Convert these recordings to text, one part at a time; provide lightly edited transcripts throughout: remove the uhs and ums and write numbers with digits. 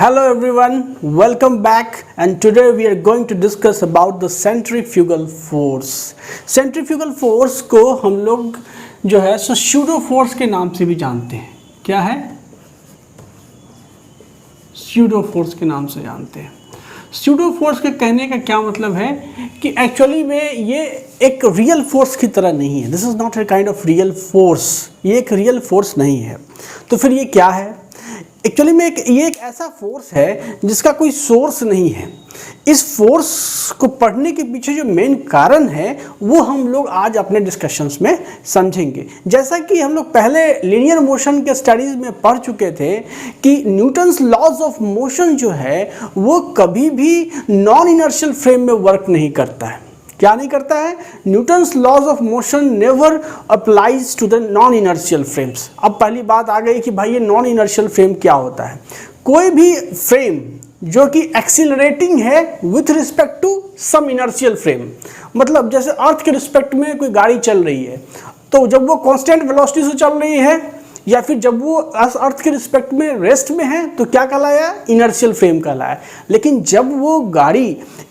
Hello everyone, welcome back and today we are going to discuss about the centrifugal force. Centrifugal force को हम लोग जो है सो pseudo force के नाम से भी जानते हैं। क्या है? स्यूडो फोर्स के नाम से जानते हैं। स्यूडो फोर्स के कहने का क्या मतलब है कि एक्चुअली में ये एक रियल फोर्स की तरह नहीं है। This is not a kind of real force. ये एक रियल फोर्स नहीं है। तो फिर ये क्या है? एक्चुअली में ये एक ऐसा फोर्स है जिसका कोई सोर्स नहीं है। इस फोर्स को पढ़ने के पीछे जो मेन कारण है वो हम लोग आज अपने डिस्कशंस में समझेंगे। जैसा कि हम लोग पहले लीनियर मोशन के स्टडीज़ में पढ़ चुके थे कि न्यूटन्स लॉज ऑफ मोशन जो है वो कभी भी नॉन इनर्शियल फ्रेम में वर्क नहीं करता है। क्या नहीं करता है? Newton's laws of motion never applies to the non inertial frames. अब पहली बात आ गई कि भाई ये नॉन इनर्शियल फ्रेम क्या होता है। कोई भी फ्रेम जो कि एक्सीलरेटिंग है with respect to some inertial frame, मतलब जैसे अर्थ के रिस्पेक्ट में कोई गाड़ी चल रही है तो जब वो कांस्टेंट वेलोसिटी से चल रही है या फिर जब वो अर्थ के रिस्पेक्ट में रेस्ट में है तो क्या कहलाया? इनर्शियल फ्रेम कहलाया। लेकिन जब वो गाड़ी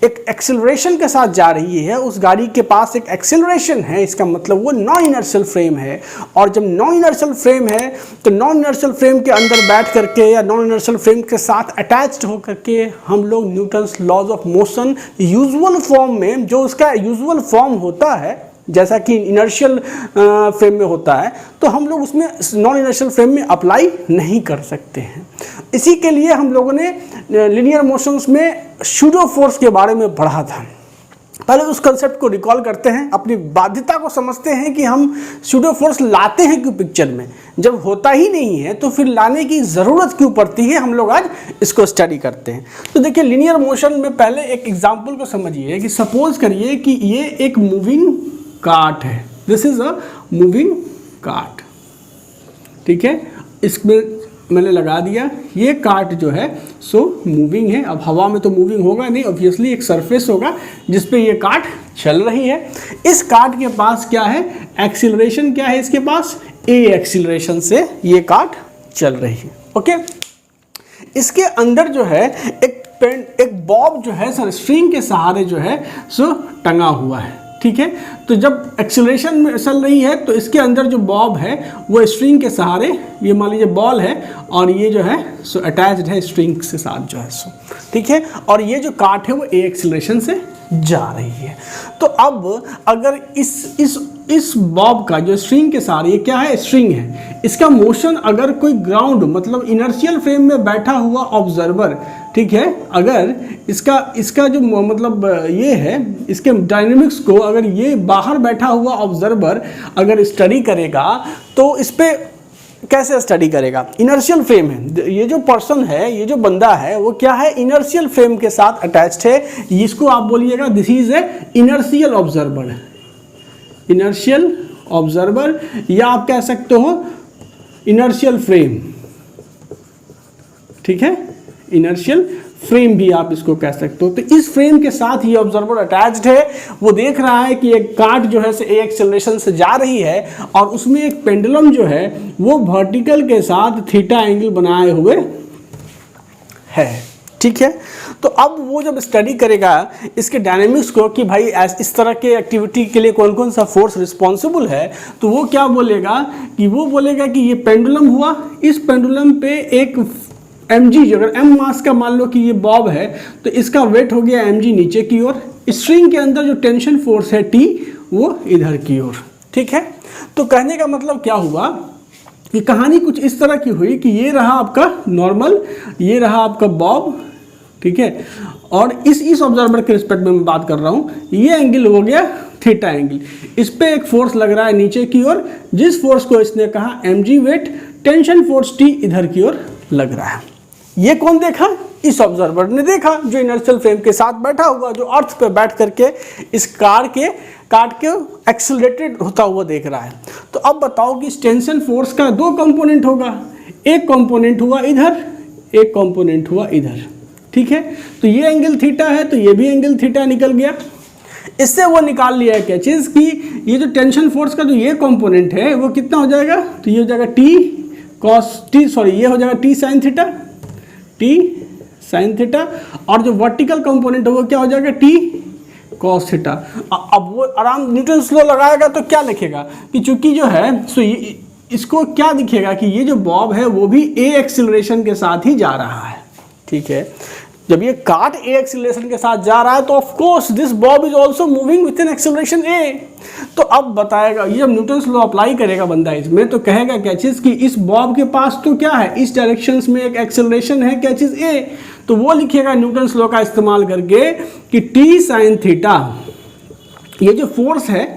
एक एक्सेलरेशन के साथ जा रही है, उस गाड़ी के पास एक एक्सेलरेशन है, इसका मतलब वो नॉन इनर्शियल फ्रेम है। और जब नॉन इनर्शियल फ्रेम है तो नॉन इनर्शियल फ्रेम के अंदर बैठ करके या नॉन इनर्शियल फ्रेम के साथ अटैच्ड होकर के हम लोग Newton's laws of motion usual form में, जो उसका यूजुअल फॉर्म होता है जैसा कि इनर्शियल फ्रेम में होता है, तो हम लोग उसमें नॉन इनर्शियल फ्रेम में अप्लाई नहीं कर सकते हैं। इसी के लिए हम लोगों ने लीनियर मोशंस में स्यूडो फोर्स के बारे में पढ़ा था। पहले उस कंसेप्ट को रिकॉल करते हैं, अपनी बाध्यता को समझते हैं कि हम स्यूडो फोर्स लाते हैं क्यों पिक्चर में। जब होता ही नहीं है तो फिर लाने की ज़रूरत क्यों पड़ती है, हम लोग आज इसको स्टडी करते हैं। तो देखिए, लीनियर मोशन में पहले एक एग्जाम्पल को समझिए कि सपोज करिए कि ये एक मूविंग कार्ट है। This is a moving cart, ठीक है। इसमें मैंने लगा दिया, ये कार्ट जो है सो मूविंग है। अब हवा में तो मूविंग होगा नहीं, ऑब्वियसली एक सरफेस होगा जिस पे ये कार्ट चल रही है। इस कार्ट के पास क्या है? एक्सीलरेशन क्या है इसके पास? ए एक्सीलरेशन से ये कार्ट चल रही है। ओके, इसके अंदर जो है एक बॉब जो है सर स्ट्रिंग के सहारे जो है सो टंगा हुआ है, ठीक है। तो जब एक्सेलरेशन में चल रही है तो इसके अंदर जो बॉब है वो स्ट्रिंग के सहारे, ये मान लीजिए बॉल है और ये जो है सो अटैच्ड है स्ट्रिंग के साथ जो है सो, ठीक है। और ये जो कार्ट है वो ए एक्सेलरेशन से जा रही है। तो अब अगर इस बॉब का जो स्ट्रिंग के सहारे, ये क्या है? स्ट्रिंग है, इसका मोशन अगर कोई ग्राउंड मतलब इनर्शियल फ्रेम में बैठा हुआ ऑब्जर्वर, ठीक है, अगर इसका जो मतलब ये है, इसके डायनेमिक्स को अगर ये बाहर बैठा हुआ ऑब्जर्वर अगर स्टडी करेगा तो इस पे कैसे स्टडी करेगा? इनर्शियल फ्रेम है, ये जो पर्सन है, ये जो बंदा है वो क्या है? इनर्शियल फ्रेम के साथ अटैच्ड है। इसको आप बोलिएगा this is a inertial observer, inertial observer, या आप कह सकते हो इनर्शियल फ्रेम, ठीक है। इनर्शियल फ्रेम भी आप इसको कह सकते हो। तो इस फ्रेम के साथ ये ऑब्जर्वर अटैच्ड है, वो देख रहा है कि एक कार्ट जो है ए एक्सेलरेशन से जा रही है और उसमें एक पेंडुलम जो है वो वर्टिकल के साथ थीटा एंगल बनाए हुए है, ठीक है। तो अब वो जब स्टडी करेगा इसके डायनेमिक्स को कि भाई इस तरह के एक्टिविटी के लिए कौन कौन सा फोर्स रिस्पॉन्सिबल है, तो वो क्या बोलेगा कि वो बोलेगा कि ये पेंडुलम हुआ, इस पेंडुलम पे एक mg, अगर m मास का मान लो कि ये बॉब है तो इसका वेट हो गया mg नीचे की ओर, स्ट्रिंग के अंदर जो टेंशन फोर्स है T वो इधर की ओर, ठीक है। तो कहने का मतलब क्या हुआ कि कहानी कुछ इस तरह की हुई कि ये रहा आपका नॉर्मल, ये रहा आपका बॉब, ठीक है, और इस ऑब्जर्वर के रिस्पेक्ट में मैं बात कर रहा हूँ, ये एंगल हो गया थीटा एंगल। इस पे एक फोर्स लग रहा है नीचे की ओर, जिस फोर्स को इसने कहा mg weight, tension force T इधर की ओर लग रहा है। ये कौन देखा? इस ऑब्जर्वर ने देखा जो इनर्शियल फ्रेम के साथ बैठा हुआ, जो अर्थ पे बैठ करके इस कार्ट के एक्सेलरेटेड होता हुआ देख रहा है। तो अब बताओ कि इस टेंशन फोर्स का दो कंपोनेंट होगा, एक कंपोनेंट हुआ इधर, एक कंपोनेंट हुआ इधर, ठीक है। तो ये एंगल थीटा है तो ये भी एंगल थीटा निकल गया। इससे वो निकाल लिया है क्या चीज़ कि ये जो टेंशन फोर्स का जो ये कंपोनेंट है वो कितना हो जाएगा? तो ये हो जाएगा T cos T, सॉरी ये हो जाएगा T sin theta, T sine theta, और जो वर्टिकल कंपोनेंट है वो क्या हो जाएगा टी कॉस थीटा। अब वो आराम न्यूटन्स लॉ लगाएगा तो क्या लिखेगा कि चूंकि जो है सो इसको क्या दिखेगा कि ये जो बॉब है वो भी ए एक्सिलरेशन के साथ ही जा रहा है, ठीक है। जब ये काट ए एक्सिलरेशन के साथ जा रहा है तो of course this bob is also moving with an acceleration A. तो अब बताएगा ये जब न्यूटन्स लॉ अप्लाई करेगा बंदा इसमें तो कहेगा क्या चीज़ कि इस बॉब के पास तो क्या है, इस डायरेक्शंस में एक एक्सिलरेशन है, क्या चीज़ ए। तो वो लिखेगा न्यूटन्स लॉ का इस्तेमाल करके कि टी साइन थीटा, ये जो फोर्स है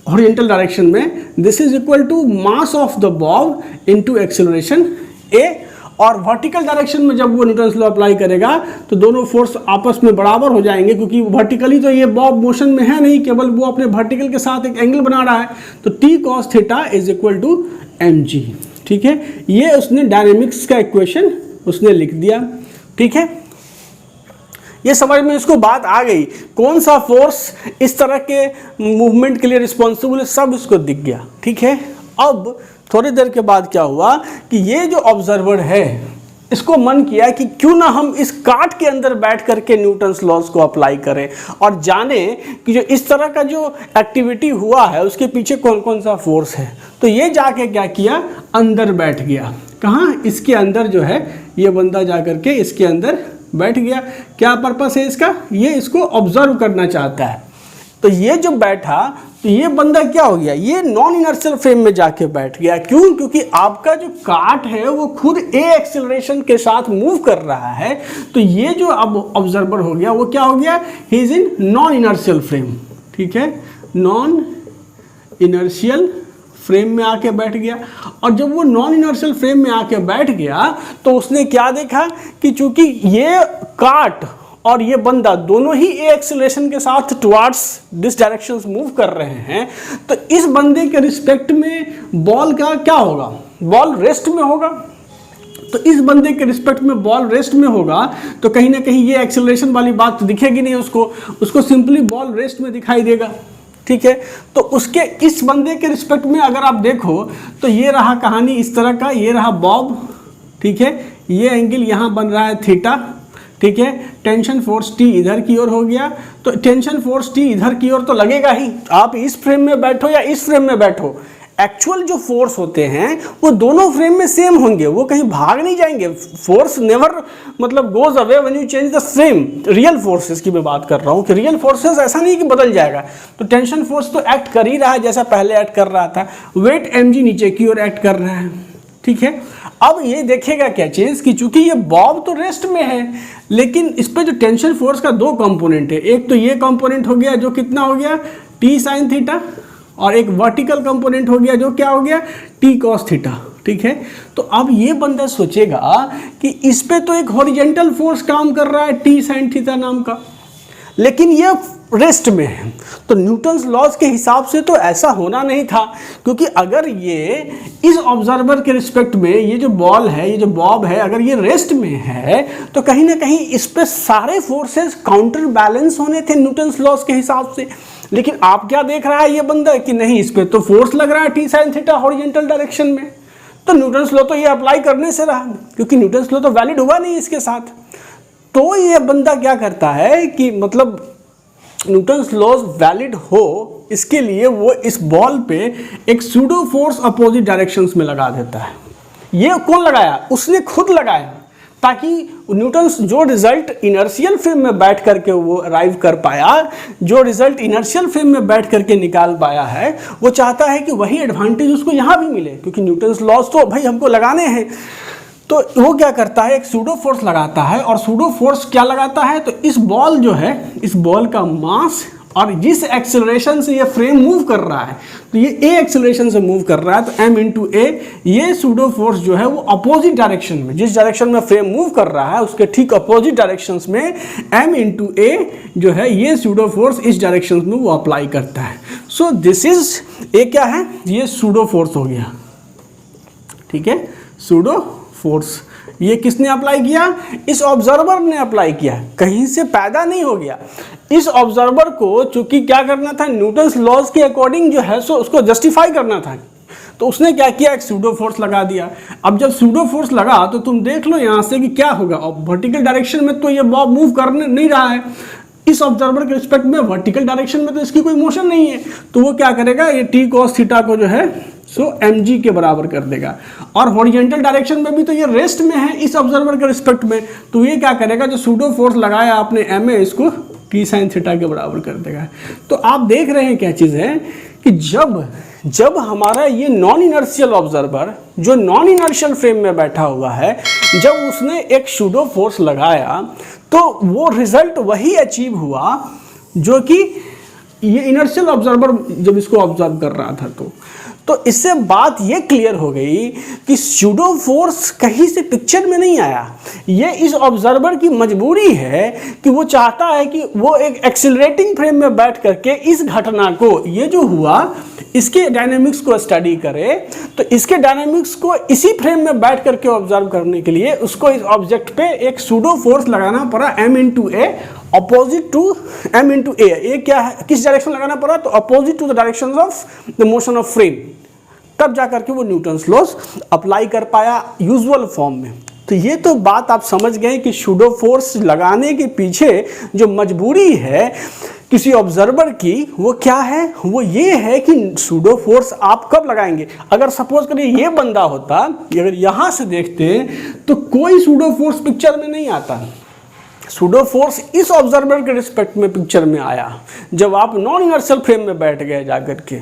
हॉरिजॉन्टल डायरेक्शन में, this is equal to mass of the bob into acceleration A. और वर्टिकल डायरेक्शन में जब वो न्यूटन्स लॉ अप्लाई करेगा तो दोनों फोर्स आपस में बराबर हो जाएंगे, क्योंकि वर्टिकली तो ये बॉब मोशन में है नहीं, केवल वो अपने वर्टिकल के साथ एक एंगल बना रहा है। तो T cos theta is equal to M G, ठीक है। ये उसने डायनेमिक्स का इक्वेशन उसने लिख दिया, ठीक है। ये समझ में इसको बात आ गई, कौन सा फोर्स इस तरह के मूवमेंट के लिए रिस्पॉन्सिबल है, सब इसको दिख गया, ठीक है। अब थोड़ी देर के बाद क्या हुआ कि ये जो ऑब्जर्वर है इसको मन किया कि क्यों ना हम इस काट के अंदर बैठ करके न्यूटन्स लॉज को अप्लाई करें और जाने कि जो इस तरह का जो एक्टिविटी हुआ है उसके पीछे कौन कौन सा फोर्स है। तो ये जाके क्या किया, अंदर बैठ गया। कहाँ, इसके अंदर जो है ये बंदा जा करके इसके अंदर बैठ गया। क्या पर्पस है इसका, ये इसको ऑब्जर्व करना चाहता है। तो ये जो बैठा तो ये बंदा क्या हो गया, ये नॉन इनर्शियल फ्रेम में जाके बैठ गया। क्यों, क्योंकि आपका जो काट है वो खुद ए एक्सेलरेशन के साथ मूव कर रहा है। तो ये जो अब ऑब्जर्वर हो गया वो क्या हो गया, he is in non inertial frame, ठीक है, नॉन इनर्शियल फ्रेम में आके बैठ गया। और जब वो नॉन इनर्शियल फ्रेम में आके बैठ गया तो उसने क्या देखा कि चूंकि ये काट और ये बंदा दोनों ही ए एक्सेलरेशन के साथ टुवार्ड्स दिस डायरेक्शंस मूव कर रहे हैं, तो इस बंदे के रिस्पेक्ट में बॉल का क्या होगा, बॉल रेस्ट में होगा। तो इस बंदे के रिस्पेक्ट में बॉल रेस्ट में होगा तो कहीं ना कहीं ये एक्सेलरेशन वाली बात तो दिखेगी नहीं उसको सिंपली बॉल रेस्ट में दिखाई देगा, ठीक है। तो उसके इस बंदे के रिस्पेक्ट में अगर आप देखो तो ये रहा कहानी इस तरह का, ये रहा बॉब, ठीक है, ये एंगल यहाँ बन रहा है थीटा, ठीक है। टेंशन फोर्स टी इधर की ओर हो गया, तो टेंशन फोर्स टी इधर की ओर तो लगेगा ही, आप इस फ्रेम में बैठो या इस फ्रेम में बैठो, एक्चुअल जो फोर्स होते हैं वो दोनों फ्रेम में सेम होंगे, वो कहीं भाग नहीं जाएंगे। फोर्स नेवर मतलब goes away when you change the frame. Real forces की मैं बात कर रहा हूँ कि रियल फोर्सेस ऐसा नहीं कि बदल जाएगा। तो टेंशन फोर्स तो एक्ट कर ही रहा है जैसा पहले एक्ट कर रहा था, वेट mg नीचे की ओर एक्ट कर रहा है, ठीक है। अब ये देखेगा क्या चीज कि चूंकि ये बॉब तो रेस्ट में है लेकिन इस पे जो टेंशन फोर्स का दो कंपोनेंट है, एक तो ये कंपोनेंट हो गया जो कितना हो गया टी साइन थीटा, और एक वर्टिकल कंपोनेंट हो गया जो क्या हो गया टी कॉस थीटा, ठीक है। तो अब ये बंदा सोचेगा कि इस पे तो एक हॉरिजॉन्टल फोर्स काम कर रहा है टी साइन थीटा नाम का, लेकिन ये रेस्ट में है। तो न्यूटन्स लॉज के हिसाब से तो ऐसा होना नहीं था, क्योंकि अगर ये इस ऑब्जर्वर के रिस्पेक्ट में ये जो बॉल है, ये जो बॉब है, अगर ये रेस्ट में है तो कहीं ना कहीं इस पे सारे फोर्सेस काउंटर बैलेंस होने थे न्यूटन्स लॉज के हिसाब से। लेकिन आप क्या देख रहा है ये बंदा कि नहीं, इस पे तो फोर्स लग रहा है T sine theta horizontal direction में, तो न्यूटन्स लॉ तो ये अप्लाई करने से रहा, क्योंकि न्यूटन्स लॉ तो वैलिड हुआ नहीं इसके साथ। तो ये बंदा क्या करता है कि मतलब न्यूटन्स लॉज वैलिड हो इसके लिए वो इस बॉल पे एक सूडो फोर्स अपोजिट डायरेक्शंस में लगा देता है। ये कौन लगाया, उसने खुद लगाया, ताकि न्यूटन्स जो रिजल्ट इनर्शियल फ्रेम में बैठ करके वो अराइव कर पाया, जो रिजल्ट इनर्शियल फ्रेम में बैठ करके निकाल पाया है, वो चाहता है कि वही एडवांटेज उसको यहाँ भी मिले, क्योंकि न्यूटन्स लॉज तो भाई हमको लगाने हैं। तो वो क्या करता है, एक सूडो फोर्स लगाता है, और सूडो फोर्स क्या लगाता है, तो इस बॉल जो है, इस बॉल का मास और जिस एक्सेलरेशन से ये फ्रेम मूव कर रहा है, तो ये ए एक्सेलरेशन से मूव कर रहा है, तो m इंटू ए, ये सूडो फोर्स जो है वो अपोजिट डायरेक्शन में, जिस डायरेक्शन में फ्रेम मूव कर रहा है उसके ठीक अपोजिट डायरेक्शंस में m इंटू ए जो है ये सूडो फोर्स इस डायरेक्शन में वो अप्लाई करता है। सो दिस इज ए क्या है, ये सूडो फोर्स हो गया, ठीक है, सूडो फोर्स। ये किसने अप्लाई किया, इस ऑब्जर्वर ने अप्लाई किया, कहीं से पैदा नहीं हो गया। इस ऑब्जर्वर को चूंकि क्या करना था, न्यूटन्स लॉज के अकॉर्डिंग जो है सो उसको जस्टिफाई करना था। तो उसने क्या किया, एक सूडो फोर्स लगा दिया। अब जब सूडो फोर्स लगा तो तुम देख लो यहाँ से कि क्या होगा। अब वर्टिकल डायरेक्शन में तो ये बॉब मूव करने नहीं रहा है, इस ऑब्जर्वर के रिस्पेक्ट में वर्टिकल डायरेक्शन में तो इसकी कोई मोशन नहीं है, तो वो क्या करेगा, ये टी कॉस थीटा को जो है सो mg के बराबर कर देगा। और हॉरिजॉन्टल डायरेक्शन में भी तो ये रेस्ट में है इस ऑब्जर्वर के रिस्पेक्ट में, तो ये क्या करेगा, जो सूडो फोर्स लगाया आपने m है इसको टी साइन थीटा के बराबर कर देगा। तो आप देख रहे हैं क्या चीज़ है कि जब हमारा ये नॉन इनर्शियल ऑब्जर्वर जो नॉन इनर्शियल फ्रेम में बैठा हुआ है, जब उसने एक सूडो फोर्स लगाया तो वो रिजल्ट वही अचीव हुआ जो कि ये इनर्शियल ऑब्जर्वर जब इसको ऑब्जर्व कर रहा था। तो इससे बात ये क्लियर हो गई कि सूडो फोर्स कहीं से पिक्चर में नहीं आया, ये इस ऑब्जर्वर की मजबूरी है कि वो चाहता है कि वो एक एक्सिलरेटिंग फ्रेम में बैठ करके इस घटना को, ये जो हुआ इसके डायनेमिक्स को स्टडी करे। तो इसके डायनेमिक्स को इसी फ्रेम में बैठ करके ऑब्जर्व करने के लिए उसको इस ऑब्जेक्ट पे एक सूडो फोर्स लगाना पड़ा m into A, opposite to m into A क्या है, किस डायरेक्शन लगाना पड़ा, तो opposite to the direction of the motion of frame. तब जाकर के वो न्यूटन्स लॉज अप्लाई कर पाया यूजुअल फॉर्म में। तो ये तो बात आप समझ गए कि सूडो फोर्स लगाने के पीछे जो मजबूरी है किसी ऑब्जर्वर की वो क्या है, वो ये है कि सूडो फोर्स आप कब लगाएंगे। अगर सपोज करिए ये बंदा होता, अगर यहाँ से देखते तो कोई सूडो फोर्स पिक्चर में नहीं आता। सूडो फोर्स इस ऑब्जर्वर के रिस्पेक्ट में पिक्चर में आया जब आप नॉन इनर्शियल फ्रेम में बैठ गए जाकर के।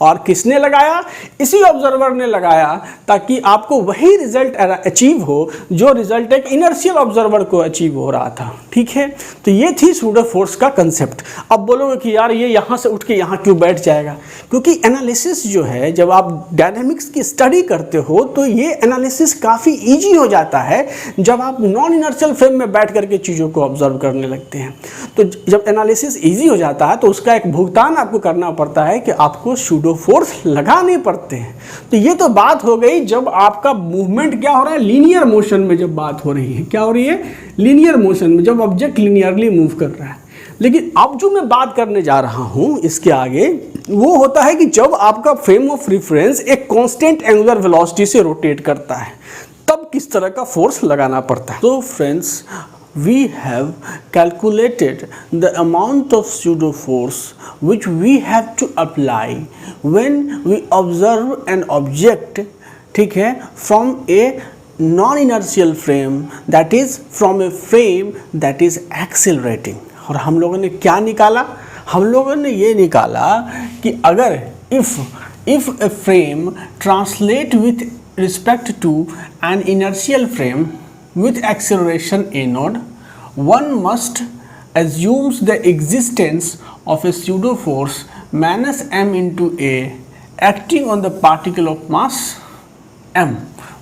और किसने लगाया, इसी ऑब्जर्वर ने लगाया, ताकि आपको वही रिजल्ट अचीव हो जो रिजल्ट एक इनर्शियल ऑब्जर्वर को अचीव हो रहा था। ठीक है, तो ये थी सूडो फोर्स का कंसेप्ट। अब बोलोगे कि यार ये यहाँ से उठ के यहाँ क्यों बैठ जाएगा, क्योंकि एनालिसिस जो है, जब आप डायनेमिक्स की स्टडी करते हो तो ये एनालिसिस काफ़ी ईजी हो जाता है जब आप नॉन इनर्शियल फ्रेम में बैठ करके चीज़ों को ऑब्जर्व करने लगते हैं। तो जब एनालिसिस ईजी हो जाता है तो उसका एक भुगतान आपको करना पड़ता है कि आपको सूडो फोर्स लगाने पड़ते हैं। तो ये तो बात हो गई जब आपका मूवमेंट क्या हो रहा है, लीनियर मोशन में जब बात हो रही है, क्या हो रही है, लीनियर मोशन में, जब ऑब्जेक्ट लीनियरली मूव कर रहा है। लेकिन अब जो मैं बात करने जा रहा हूं इसके आगे, वो होता है कि जब आपका फ्रेम ऑफ रेफरेंस एक कांस्टेंट एंगुलर वेलोसिटी से रोटेट करता है, तब किस तरह का फोर्स लगाना पड़ता है। तो friends, we have calculated the amount of pseudo force which we have to apply when we observe an object, ठीक है, from a non-inertial frame, that is from a frame that is accelerating। और हम लोगों ने क्या निकाला, हम लोगों ने ये निकाला कि अगर if a frame translate with respect to an inertial frame with acceleration a node, one must assumes the existence of a pseudo force minus m into a acting on the particle of mass m।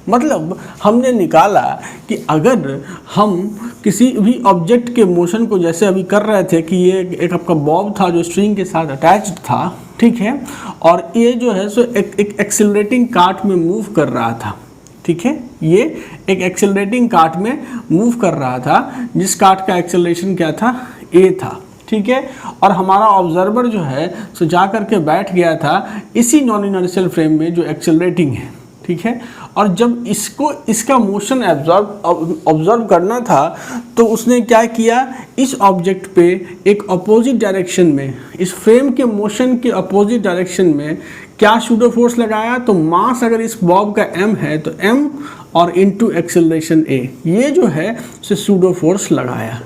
मतलब हमने निकाला कि अगर हम किसी भी object के motion को, जैसे अभी कर रहे थे कि ये एक आपका बॉब था जो स्ट्रिंग के साथ अटैच्ड था, ठीक है, और ये जो है सो एक एक्सिलरेटिंग कार्ट में मूव कर रहा था। ठीक है, ये एक एक्सेलरेटिंग कार्ट में मूव कर रहा था, जिस कार्ट का एक्सेलरेशन क्या था, a था। ठीक है, और हमारा ऑब्जर्वर जो है सो जा करके बैठ गया था इसी नॉन इनर्शियल फ्रेम में जो एक्सेलरेटिंग है। ठीक है, और जब इसका मोशन ऑब्जर्व करना था तो उसने क्या किया, इस ऑब्जेक्ट पे एक अपोजिट डायरेक्शन में, इस फ्रेम के मोशन के अपोजिट डायरेक्शन में क्या सूडो फोर्स लगाया। तो मास अगर इस बॉब का m है तो m और इनटू एक्सेलरेशन a, ये जो है से सूडो फोर्स लगाया।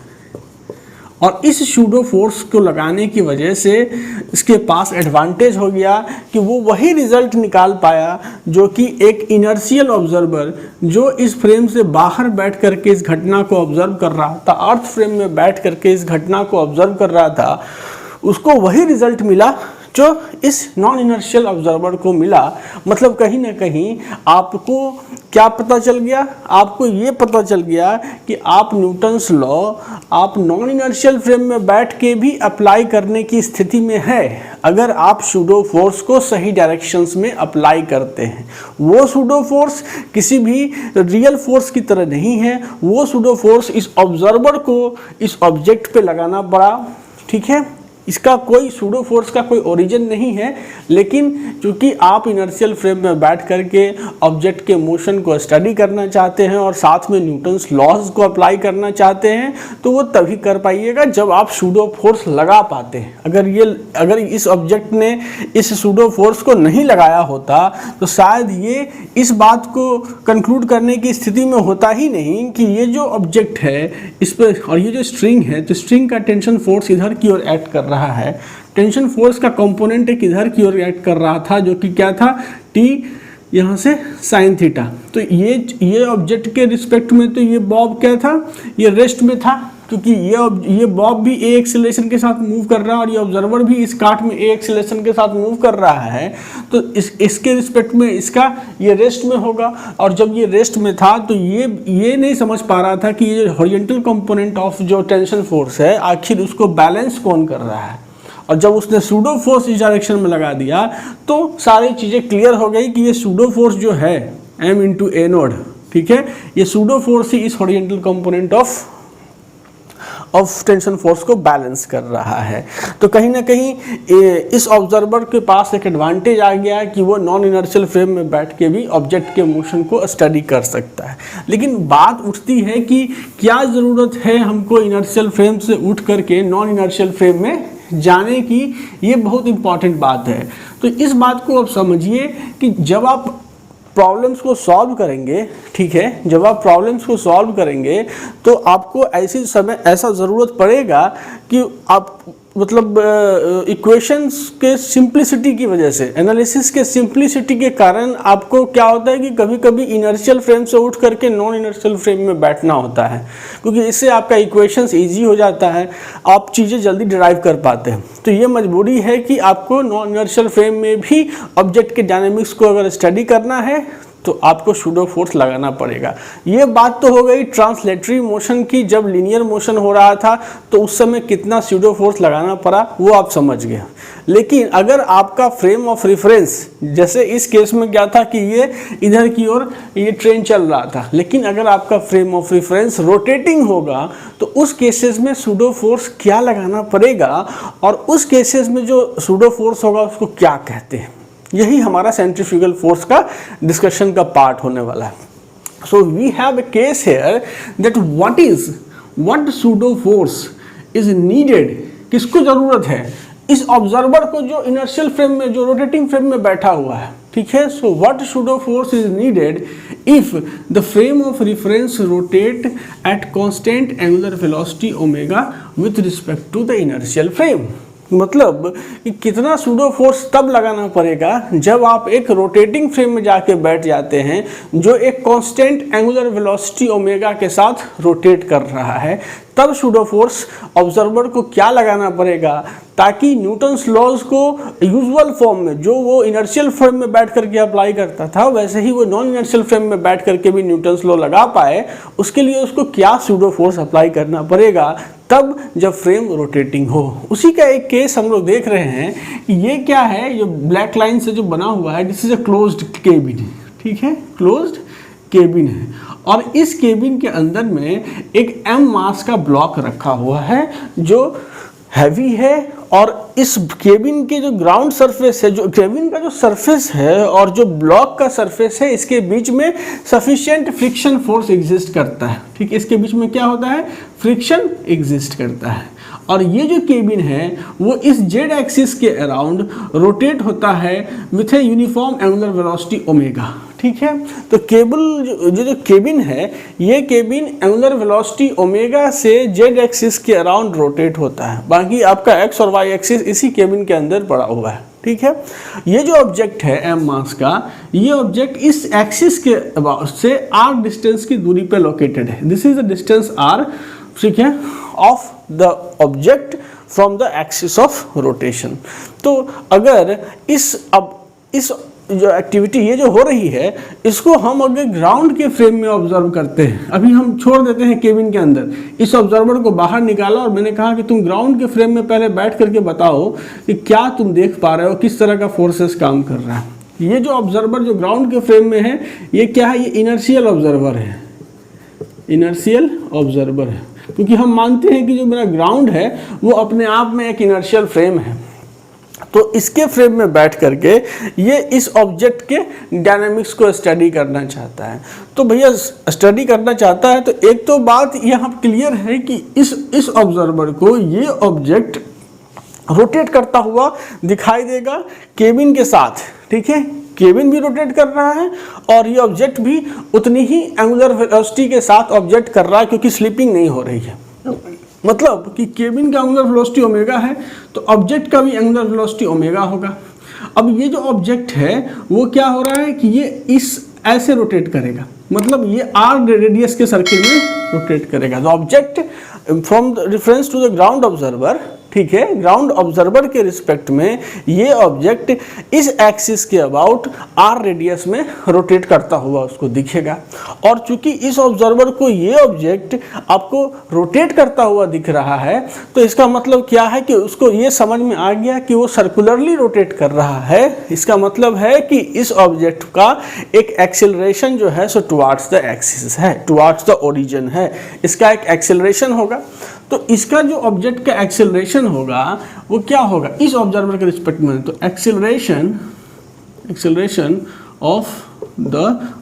और इस सूडो फोर्स को लगाने की वजह से इसके पास एडवांटेज हो गया कि वो वही रिजल्ट निकाल पाया जो कि एक इनर्शियल ऑब्जर्वर जो इस फ्रेम से बाहर बैठ करके इस घटना को ऑब्जर्व कर रहा था, अर्थ फ्रेम में बैठ करके इस घटना को ऑब्जर्व कर रहा था, उसको वही रिजल्ट मिला जो इस नॉन इनर्शियल ऑब्जर्वर को मिला। मतलब कहीं ना कहीं आपको क्या पता चल गया, आपको ये पता चल गया कि आप न्यूटन्स लॉ आप नॉन इनर्शियल फ्रेम में बैठ के भी अप्लाई करने की स्थिति में है अगर आप सूडो फोर्स को सही डायरेक्शंस में अप्लाई करते हैं। वो सूडो फोर्स किसी भी रियल फोर्स की तरह नहीं है, वो सूडो फोर्स इस ऑब्जर्वर को इस ऑब्जेक्ट पे लगाना पड़ा। ठीक है, इसका कोई सूडो फोर्स का कोई ओरिजिन नहीं है, लेकिन चूंकि आप इनर्शियल फ्रेम में बैठ करके ऑब्जेक्ट के मोशन को स्टडी करना चाहते हैं और साथ में न्यूटन्स लॉज को अप्लाई करना चाहते हैं, तो वो तभी कर पाइएगा जब आप सूडो फोर्स लगा पाते हैं। अगर इस ऑब्जेक्ट ने इस सूडो फोर्स को नहीं लगाया होता तो शायद ये इस बात को कंक्लूड करने की स्थिति में होता ही नहीं कि ये जो ऑब्जेक्ट है इस पर और ये जो स्ट्रिंग है, तो स्ट्रिंग का टेंशन फोर्स इधर की ओर एक्ट कर रहा है, टेंशन फोर्स का कंपोनेंट एक इधर की ओर एक्ट कर रहा था जो कि क्या था, टी यहाँ से साइन थीटा। तो ये ऑब्जेक्ट के रिस्पेक्ट में तो ये बॉब क्या था, ये रेस्ट में था, क्योंकि ये बॉब भी ए एक्सेलरेशन के साथ मूव कर रहा है और ये ऑब्जर्वर भी इस काट में ए एक्सेलरेशन के साथ मूव कर रहा है, तो इसके रिस्पेक्ट में इसका ये रेस्ट में होगा। और जब ये रेस्ट में था तो ये नहीं समझ पा रहा था कि ये हॉरिजॉन्टल कंपोनेंट ऑफ जो टेंशन फोर्स है आखिर उसको बैलेंस कौन कर रहा है। और जब उसने सूडो फोर्स इस डायरेक्शन में लगा दिया तो सारी चीज़ें क्लियर हो गई कि ये सूडो फोर्स जो है m इंटू ए नोड, ठीक है, ये सूडो फोर्स ही इस horizontal component of tension force को बैलेंस कर रहा है। तो कहीं ना कहीं इस ऑब्जर्वर के पास एक एडवांटेज आ गया कि वो नॉन इनर्शियल फ्रेम में बैठ के भी ऑब्जेक्ट के मोशन को स्टडी कर सकता है। लेकिन बात उठती है कि क्या ज़रूरत है हमको इनर्शियल फ्रेम से उठ करके नॉन इनर्शियल फ्रेम में जाने की, ये बहुत इंपॉर्टेंट बात है। तो इस बात को आप समझिए कि जब आप प्रॉब्लम्स को सॉल्व करेंगे, ठीक है, जब आप प्रॉब्लम्स को सॉल्व करेंगे तो आपको ऐसा ज़रूरत पड़ेगा कि आप मतलब इक्वेशंस के सिंप्लिसिटी की वजह से, एनालिसिस के सिंप्लिसिटी के कारण आपको क्या होता है कि कभी कभी इनर्शियल फ्रेम से उठ करके नॉन इनर्शियल फ्रेम में बैठना होता है, क्योंकि इससे आपका इक्वेशंस इजी हो जाता है, आप चीज़ें जल्दी डिराइव कर पाते हैं। तो ये मजबूरी है कि आपको नॉन इनर्शियल फ्रेम में भी ऑब्जेक्ट के डायनेमिक्स को अगर स्टडी करना है तो आपको सूडो फोर्स लगाना पड़ेगा। ये बात तो हो गई ट्रांसलेटरी मोशन की, जब लीनियर मोशन हो रहा था तो उस समय कितना सूडो फोर्स लगाना पड़ा वो आप समझ गए। लेकिन अगर आपका फ्रेम ऑफ रेफरेंस, जैसे इस केस में क्या था कि ये इधर की ओर ये ट्रेन चल रहा था, लेकिन अगर आपका फ्रेम ऑफ रेफरेंस रोटेटिंग होगा तो उस केसेस में सूडो फोर्स क्या लगाना पड़ेगा और उस केसेस में जो सूडो फोर्स होगा उसको क्या कहते हैं। यही हमारा सेंट्रीफ्यूगल फोर्स का डिस्कशन का पार्ट होने वाला है। So we have a case here that what pseudo force is needed, किसको जरूरत है, इस ऑब्जर्वर को जो इनर्शियल फ्रेम में, जो रोटेटिंग फ्रेम में बैठा हुआ है, ठीक है। So what pseudo force is needed if the frame of reference rotate at constant angular velocity omega with respect to the inertial frame. मतलब कि कितना सूडो फोर्स तब लगाना पड़ेगा जब आप एक रोटेटिंग फ्रेम में जाके बैठ जाते हैं जो एक कांस्टेंट एंगुलर वेलोसिटी ओमेगा के साथ रोटेट कर रहा है, तब सूडो फोर्स ऑब्जर्वर को क्या लगाना पड़ेगा ताकि न्यूटन्स लॉज को यूजुअल फॉर्म में, जो वो इनर्शियल फ्रेम में बैठ करके अप्लाई करता था वैसे ही वो नॉन इनर्शियल फ्रेम में बैठ करके भी न्यूटन्स लॉ लगा पाए। उसके लिए उसको क्या सूडो फोर्स अप्लाई करना पड़ेगा तब जब फ्रेम रोटेटिंग हो। उसी का एक केस हम लोग देख रहे हैं कि ये क्या है, ये ब्लैक लाइन से जो बना हुआ है, this is a closed cabin, ठीक है, क्लोज्ड केबिन है और इस केबिन के अंदर में एक m मास का ब्लॉक रखा हुआ है जो हैवी है और इस केबिन के जो ग्राउंड सरफेस है, जो केबिन का जो सरफेस है और जो ब्लॉक का सरफेस है, इसके बीच में सफिशिएंट फ्रिक्शन फोर्स एग्जिस्ट करता है, ठीक है। इसके बीच में क्या होता है, फ्रिक्शन एग्जिस्ट करता है और ये जो केबिन है वो इस जेड एक्सिस के अराउंड रोटेट होता है with a uniform angular velocity omega, ठीक है। तो जो केबिन है, ये केबिन एंगुलर वेलोसिटी ओमेगा से जेड एक्सिस के अराउंड रोटेट होता है, बाकी आपका एक्स और वाई एक्सिस इसी केबिन के अंदर पड़ा हुआ है, ठीक है। ये जो ऑब्जेक्ट है m मास का, ये ऑब्जेक्ट इस एक्सिस के से r डिस्टेंस की दूरी पे लोकेटेड है। This is the distance r, ठीक है, of the object from the axis of rotation. तो अगर इस जो एक्टिविटी ये जो हो रही है इसको हम अगर ग्राउंड के फ्रेम में ऑब्जर्व करते हैं, अभी हम छोड़ देते हैं केबिन के अंदर, इस ऑब्जर्वर को बाहर निकाला और मैंने कहा कि तुम ग्राउंड के फ्रेम में पहले बैठ करके बताओ कि क्या तुम देख पा रहे हो, किस तरह का फोर्सेस काम कर रहा है। ये जो ऑब्जर्वर जो ग्राउंड के फ्रेम में है ये क्या है, ये इनर्शियल ऑब्जर्वर है, इनर्शियल ऑब्जर्वर है। क्योंकि हम मानते हैं कि जो मेरा ग्राउंड है वो अपने आप में एक इनर्शियल फ्रेम है। तो इसके फ्रेम में बैठ करके ये इस ऑब्जेक्ट के डायनामिक्स को स्टडी करना चाहता है। तो भैया स्टडी करना चाहता है तो एक तो बात यहाँ क्लियर है कि इस ऑब्जर्वर को ये ऑब्जेक्ट रोटेट करता हुआ दिखाई देगा केबिन के साथ, ठीक है। केबिन भी रोटेट कर रहा है और ये ऑब्जेक्ट भी उतनी ही एंगुलर वेलोसिटी के साथ ऑब्जेक्ट कर रहा है, क्योंकि स्लिपिंग नहीं हो रही है। मतलब कि केबिन का एंगुलर वेलोसिटी ओमेगा है तो ऑब्जेक्ट का भी एंगुलर वेलोसिटी ओमेगा होगा। अब ये जो ऑब्जेक्ट है वो क्या हो रहा है कि ये इस ऐसे रोटेट करेगा, मतलब ये आर रेडियस के सर्किल में रोटेट करेगा। तो object from reference to the ground observer, ठीक है, ग्राउंड ऑब्जर्वर के रिस्पेक्ट में ये ऑब्जेक्ट इस एक्सिस के अबाउट आर रेडियस में रोटेट करता हुआ उसको दिखेगा। और चूंकि इस ऑब्जर्वर को ये ऑब्जेक्ट आपको रोटेट करता हुआ दिख रहा है तो इसका मतलब क्या है कि उसको ये समझ में आ गया कि वो सर्कुलरली रोटेट कर रहा है। इसका मतलब है कि इस ऑब्जेक्ट का एक एक्सेलरेशन जो है सो टुवार्ड्स द एक्सिस है, टुवार्ड्स द ओरिजिन है, इसका एक एक्सेलरेशन होगा। तो इसका जो ऑब्जेक्ट का एक्सेलरेशन होगा वो क्या होगा इस ऑब्जर्वर के रिस्पेक्ट में, तो एक्सेलरेशन ऑफ द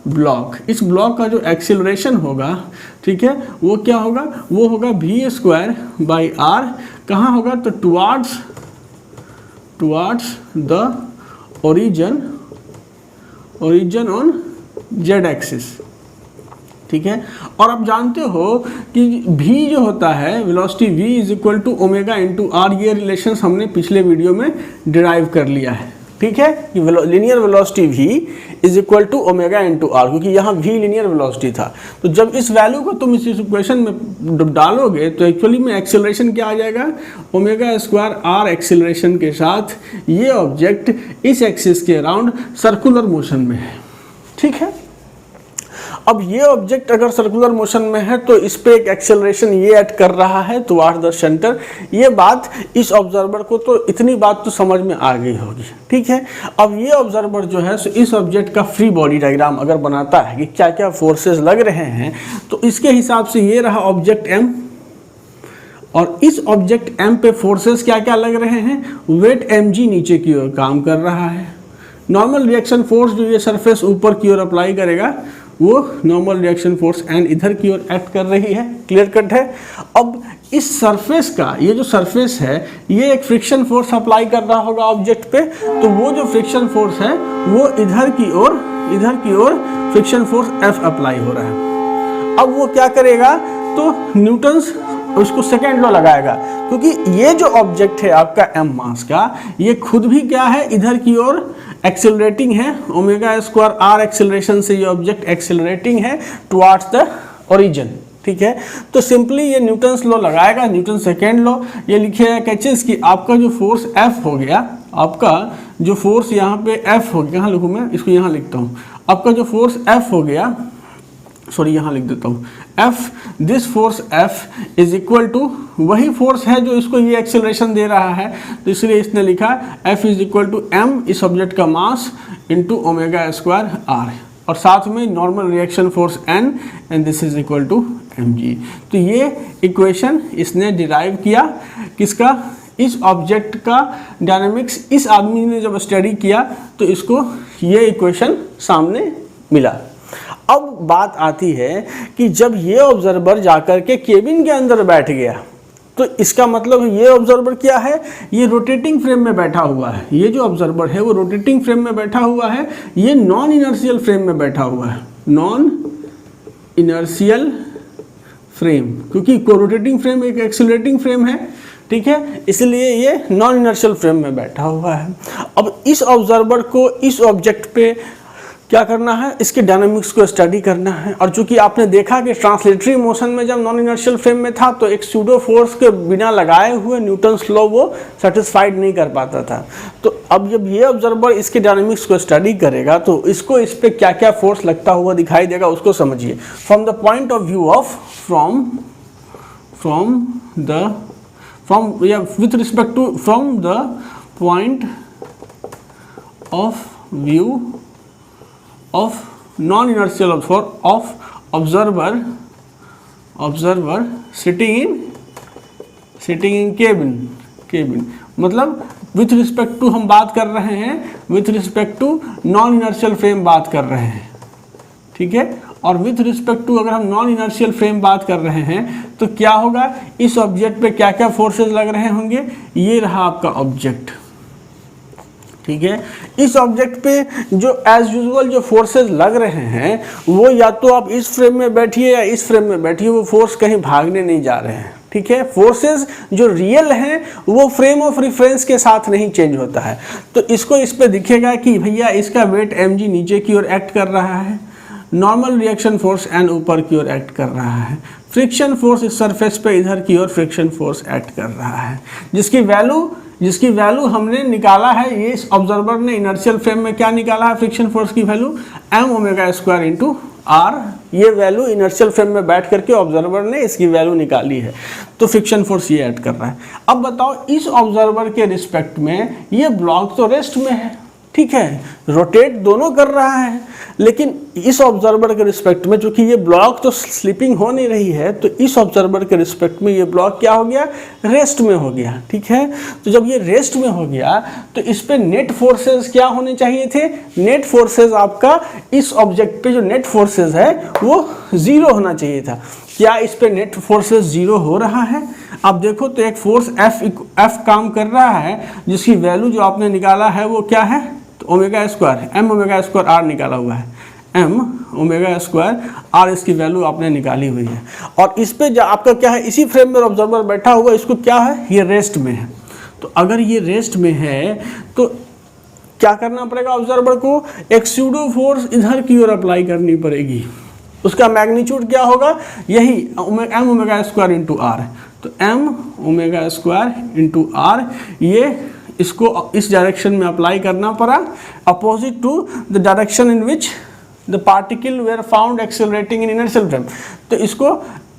ब्लॉक, इस ब्लॉक का जो एक्सेलरेशन होगा, ठीक है, वो क्या होगा, वो होगा v² बाई आर। कहाँ होगा, तो towards the origin on Z axis, ठीक है। और आप जानते हो कि v जो होता है velocity v is equal to omega into R, ये रिलेशंस हमने पिछले वीडियो में डिराइव कर लिया है, ठीक है, कि linear velocity v is equal to omega into R, क्योंकि यहाँ v लीनियर वेलोसिटी था। तो जब इस वैल्यू को तुम इस इक्वेशन में डालोगे तो एक्चुअली में एक्सेलरेशन क्या आ जाएगा, ओमेगा² आर एक्सेलरेशन के साथ ये ऑब्जेक्ट इस एक्सिस के अराउंड सर्कुलर मोशन में है, ठीक है। अब ये ऑब्जेक्ट अगर सर्कुलर मोशन में है तो इस पे एक एक्सेलरेशन ये ऐड कर रहा है टुवार्ड्स द सेंटर। ये बात इस ऑब्जर्वर को तो इतनी बात तो समझ में आ गई होगी, ठीक है। अब ये ऑब्जर्वर जो है सो इस ऑब्जेक्ट का फ्री बॉडी डायग्राम अगर बनाता है कि क्या क्या फोर्सेस लग रहे हैं, तो इसके हिसाब से ये रहा ऑब्जेक्ट M, और इस ऑब्जेक्ट M पे फोर्सेस क्या क्या लग रहे हैं, वेट mg नीचे की ओर काम कर रहा है। नॉर्मल रिएक्शन फोर्स जो ये सरफेस ऊपर की ओर अप्लाई करेगा वो नॉर्मल रिएक्शन फोर्स एन इधर की ओर एक्ट कर रही है, क्लियर कट है। अब इस सरफेस का, ये जो सरफेस है ये एक फ्रिक्शन फोर्स अप्लाई कर रहा होगा ऑब्जेक्ट पे, तो वो जो फ्रिक्शन फोर्स है वो इधर की ओर फ्रिक्शन फोर्स F अप्लाई हो रहा है। अब वो क्या करेगा, तो न्यूटन्स उसको सेकेंड लॉ लगाएगा, क्योंकि ये जो ऑब्जेक्ट है आपका m मास का, ये खुद भी क्या है, इधर की ओर एक्सेलरेटिंग है, ओमेगा² आर एक्सेलरेशन से ये ऑब्जेक्ट एक्सेलरेटिंग है टुवार्ड्स द ओरिजिन, ठीक है। तो सिंपली ये न्यूटन्स लॉ लगाएगा, न्यूटन सेकेंड लॉ, ये लिखेगा कैचेस कि आपका जो फोर्स F हो गया, आपका जो फोर्स यहाँ पे F हो गया, कहाँ लिखूँ मैं इसको, यहाँ लिखता हूँ, आपका जो फोर्स F हो गया, सॉरी यहाँ लिख देता हूँ, F, this force F is equal to वही फोर्स है जो इसको ये एक्सेलरेशन दे रहा है, तो इसलिए इसने लिखा F is equal to m, इस ऑब्जेक्ट का मास, इंटू ओमेगा² आर, और साथ में normal reaction force n, and this is equal to mg। तो ये इक्वेशन इसने डिराइव किया किसका, इस ऑब्जेक्ट का डायनामिक्स इस आदमी ने जब स्टडी किया तो इसको ये इक्वेशन सामने मिला। अब बात आती है कि जब ये ऑब्जर्वर जाकर के केबिन के अंदर बैठ गया तो इसका मतलब ये ऑब्जर्वर क्या है, ये रोटेटिंग फ्रेम में बैठा हुआ है। ये जो ऑब्जर्वर है वो रोटेटिंग फ्रेम में बैठा हुआ है, ये नॉन इनर्शियल फ्रेम में बैठा हुआ है, नॉन इनर्शियल फ्रेम, क्योंकि रोटेटिंग फ्रेम एक एक्सेलरेटिंग फ्रेम है, ठीक है, इसलिए ये नॉन इनर्शियल फ्रेम में बैठा हुआ है। अब इस ऑब्जर्वर को इस ऑब्जेक्ट पे क्या करना है, इसके डायनामिक्स को स्टडी करना है। और चूंकि आपने देखा कि ट्रांसलेटरी मोशन में जब नॉन इनर्शियल फ्रेम में था तो एक सूडो फोर्स के बिना लगाए हुए न्यूटन्स लॉ वो सेटिस्फाइड नहीं कर पाता था। तो अब जब ये ऑब्जर्वर इसके डायनामिक्स को स्टडी करेगा तो इसको इस पर क्या क्या फोर्स लगता हुआ दिखाई देगा उसको समझिए। From the point of view of with respect to from the point of view of non-inertial of observer sitting in cabin मतलब विथ रिस्पेक्ट टू हम बात कर रहे हैं, with respect to non inertial frame बात कर रहे हैं, ठीक है। और विथ रिस्पेक्ट टू अगर हम नॉन इनर्शियल फ्रेम बात कर रहे हैं तो क्या होगा, इस ऑब्जेक्ट पे क्या क्या फोर्सेस लग रहे होंगे, ये रहा आपका ऑब्जेक्ट, ठीक है। इस ऑब्जेक्ट पे जो एज यूजुअल जो फोर्सेस लग रहे हैं वो या तो आप इस फ्रेम में बैठिए या इस फ्रेम में बैठिए, वो फोर्स कहीं भागने नहीं जा रहे हैं, ठीक है। फोर्सेस जो रियल हैं वो फ्रेम ऑफ रेफरेंस के साथ नहीं चेंज होता है। तो इसको इस पे दिखेगा कि भैया इसका वेट mg नीचे की ओर एक्ट कर रहा है, नॉर्मल रिएक्शन फोर्स n ऊपर की ओर एक्ट कर रहा है, फ्रिक्शन फोर्स इस सरफेस पे इधर की ओर फ्रिक्शन फोर्स एक्ट कर रहा है, जिसकी वैल्यू हमने निकाला है, ये इस ऑब्जर्वर ने इनर्शियल फ्रेम में क्या निकाला है, फ्रिक्शन फोर्स की value m omega square into r, ये वैल्यू इनर्शियल फ्रेम में बैठ करके ऑब्जर्वर ने इसकी वैल्यू निकाली है, तो फ्रिक्शन फोर्स ये ऐड कर रहा है। अब बताओ इस ऑब्जर्वर के रिस्पेक्ट में ये ब्लॉक तो रेस्ट में है, ठीक है, रोटेट दोनों कर रहा है, लेकिन इस ऑब्जर्वर के रिस्पेक्ट में चूंकि ये ब्लॉक तो स्लिपिंग हो नहीं रही है, तो इस ऑब्जर्वर के रिस्पेक्ट में ये ब्लॉक क्या हो गया, रेस्ट में हो गया, ठीक है। तो जब ये रेस्ट में हो गया तो इस पे नेट फोर्सेस क्या होने चाहिए थे, नेट फोर्सेस आपका इस ऑब्जेक्ट पे जो नेट फोर्सेस है वो 0 होना चाहिए था। क्या इस पे नेट फोर्सेस 0 हो रहा है? अब देखो तो एक फोर्स F काम कर रहा है जिसकी वैल्यू जो आपने निकाला है वो क्या है, तो omega square m omega square r निकाला हुआ है, m ओमेगा स्क्वायर r इसकी वैल्यू आपने निकाली हुई है। और इस पे जो आपका क्या है, इसी फ्रेम में ऑब्जर्वर बैठा हुआ, इसको क्या है, ये रेस्ट में है। तो अगर ये रेस्ट में है तो क्या करना पड़ेगा, ऑब्जर्वर को एक स्यूडो फोर्स इधर की ओर अप्लाई करनी पड़ेगी, उसका मैग्नीट्यूड क्या होगा, यही m omega square into r। तो m omega square into r, ये इसको इस डायरेक्शन में अप्लाई करना पड़ा, opposite to the direction in which the particle were found accelerating in inertial frame. तो इसको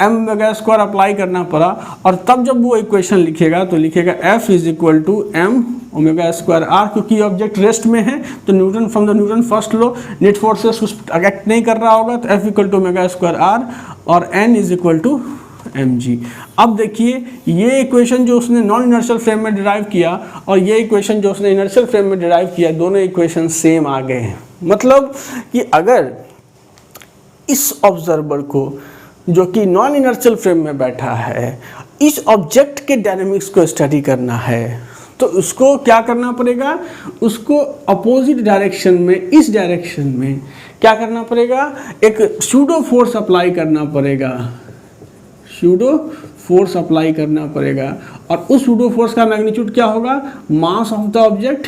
m ओमेगा स्क्वायर अप्लाई करना पड़ा, और तब जब वो इक्वेशन लिखेगा तो लिखेगा F is equal to m omega square r, क्योंकि ऑब्जेक्ट रेस्ट में है तो Newton from the Newton first law net forces उस एक्ट नहीं कर रहा होगा, तो F equal to omega square r और n is equal to mg। अब देखिए ये इक्वेशन जो उसने नॉन इनर्शियल फ्रेम में डिराइव किया और ये इक्वेशन जो उसने इनर्शियल फ्रेम में डिराइव किया, दोनों इक्वेशन सेम आ गए हैं। मतलब कि अगर इस ऑब्जर्वर को जो कि नॉन इनर्शियल फ्रेम में बैठा है, इस ऑब्जेक्ट के डायनेमिक्स को स्टडी करना है तो उसको क्या करना पड़ेगा, उसको अपोजिट डायरेक्शन में, इस डायरेक्शन में क्या करना पड़ेगा, एक स्यूडो फोर्स अप्लाई करना पड़ेगा, स्यूडो फोर्स अप्लाई करना पड़ेगा। और उस स्यूडो फोर्स का मैग्नीट्यूड क्या होगा, मास ऑफ द ऑब्जेक्ट,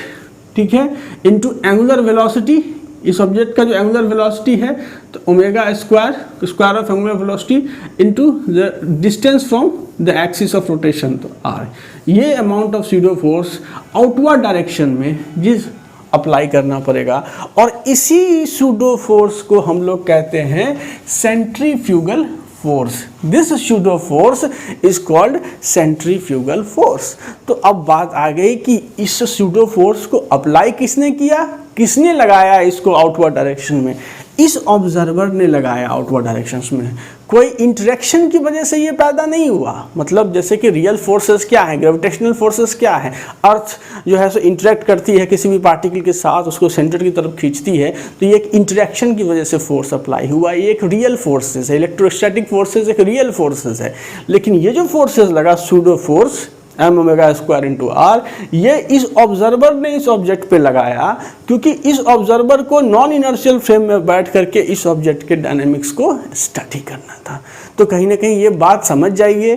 ठीक है, इनटू एंगुलर वेलोसिटी। इस ऑब्जेक्ट का जो एंगुलर वेलोसिटी है तो omega square, square of angular velocity into the distance from the axis of rotation, तो r। ये amount of pseudo force outward direction में जिस अप्लाई करना पड़ेगा, और इसी स्यूडो फोर्स को हम लोग कहते हैं centrifugal force. This pseudo force is called centrifugal force. तो अब बात आ गई कि इस स्यूडो फोर्स को अप्लाई किसने किया, किसने लगाया इसको आउटवर्ड डायरेक्शन में, इस ऑब्जर्वर ने लगाया आउटवर्ड डायरेक्शंस में। कोई इंटरेक्शन की वजह से ये पैदा नहीं हुआ। मतलब जैसे कि रियल फोर्सेस क्या है, ग्रेविटेशनल फोर्सेस क्या है, अर्थ जो है सो इंटरेक्ट करती है किसी भी पार्टिकल के साथ, उसको सेंटर की तरफ खींचती है, तो ये एक इंटरेक्शन की वजह से फोर्स अप्लाई हुआ। ये एक रियल फोर्सेस है, इलेक्ट्रोस्टैटिक फोर्सेस एक रियल फोर्सेस है। लेकिन ये जो फोर्सेस लगा pseudo force m omega square into r, ये इस ऑब्जर्वर ने इस ऑब्जेक्ट पे लगाया, क्योंकि इस ऑब्जर्वर को नॉन इनर्शियल फ्रेम में बैठ करके इस ऑब्जेक्ट के डायनेमिक्स को स्टडी करना था। तो कहीं ना कहीं ये बात समझ जाइए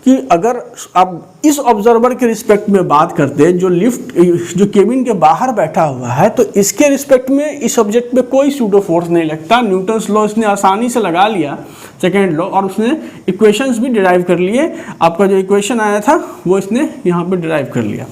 कि अगर आप इस ऑब्जर्वर के रिस्पेक्ट में बात करते हैं, जो लिफ्ट जो केबिन के बाहर बैठा हुआ है, तो इसके रिस्पेक्ट में इस ऑब्जेक्ट में कोई स्यूडो फोर्स नहीं लगता। न्यूटन्स लॉ इसने आसानी से लगा लिया, सेकेंड लॉ, और उसने इक्वेशंस भी डिराइव कर लिए। आपका जो इक्वेशन आया था वो इसने यहाँ पे डिराइव कर लिया।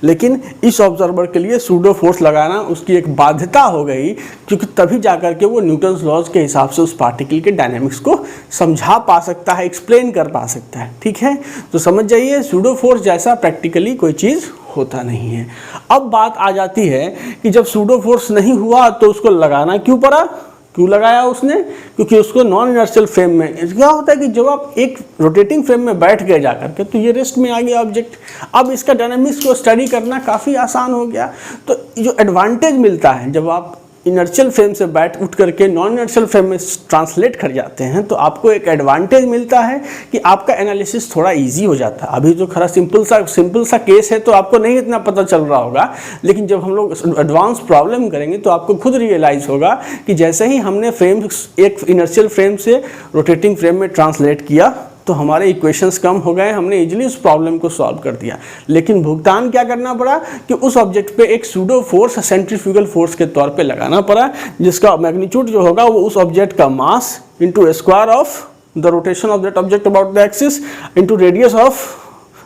लेकिन इस ऑब्जर्वर के लिए स्यूडो फोर्स लगाना उसकी एक बाध्यता हो गई, क्योंकि तभी जाकर के वो न्यूटन्स लॉज के हिसाब से उस पार्टिकल के डायनेमिक्स को समझा पा सकता है, एक्सप्लेन कर पा सकता है। ठीक है, तो समझ जाइए स्यूडो फोर्स जैसा प्रैक्टिकली कोई चीज़ होता नहीं है। अब बात आ जाती है कि जब स्यूडो फोर्स नहीं हुआ तो उसको लगाना क्यों पड़ा, क्यों लगाया उसने? क्योंकि उसको नॉन इनर्शियल फ्रेम में क्या होता है कि जब आप एक रोटेटिंग फ्रेम में बैठ गए जाकर के तो ये रेस्ट में आ गया ऑब्जेक्ट। अब इसका डायनामिक्स को स्टडी करना काफ़ी आसान हो गया। तो जो एडवांटेज मिलता है जब आप इनर्शियल फ्रेम से बैठ उठ करके नॉन इनर्शियल फ्रेम में ट्रांसलेट कर जाते हैं तो आपको एक एडवांटेज मिलता है कि आपका एनालिसिस थोड़ा इजी हो जाता है। अभी जो खरा सिंपल सा केस है तो आपको नहीं इतना पता चल रहा होगा, लेकिन जब हम लोग एडवांस प्रॉब्लम करेंगे तो आपको खुद रियलाइज़ होगा कि जैसे ही हमने फ्रेम एक इनर्शियल फ्रेम से रोटेटिंग फ्रेम में ट्रांसलेट किया तो हमारे इक्वेशंस कम हो गए, हमने इजीली उस प्रॉब्लम को सॉल्व कर दिया। लेकिन भुगतान क्या करना पड़ा कि उस ऑब्जेक्ट पे एक सूडो फोर्स सेंट्रीफ्यूगल फोर्स के तौर पे लगाना पड़ा, जिसका मैग्नीट्यूड जो होगा वो उस ऑब्जेक्ट का mass into square of the rotation of that object about the axis into radius of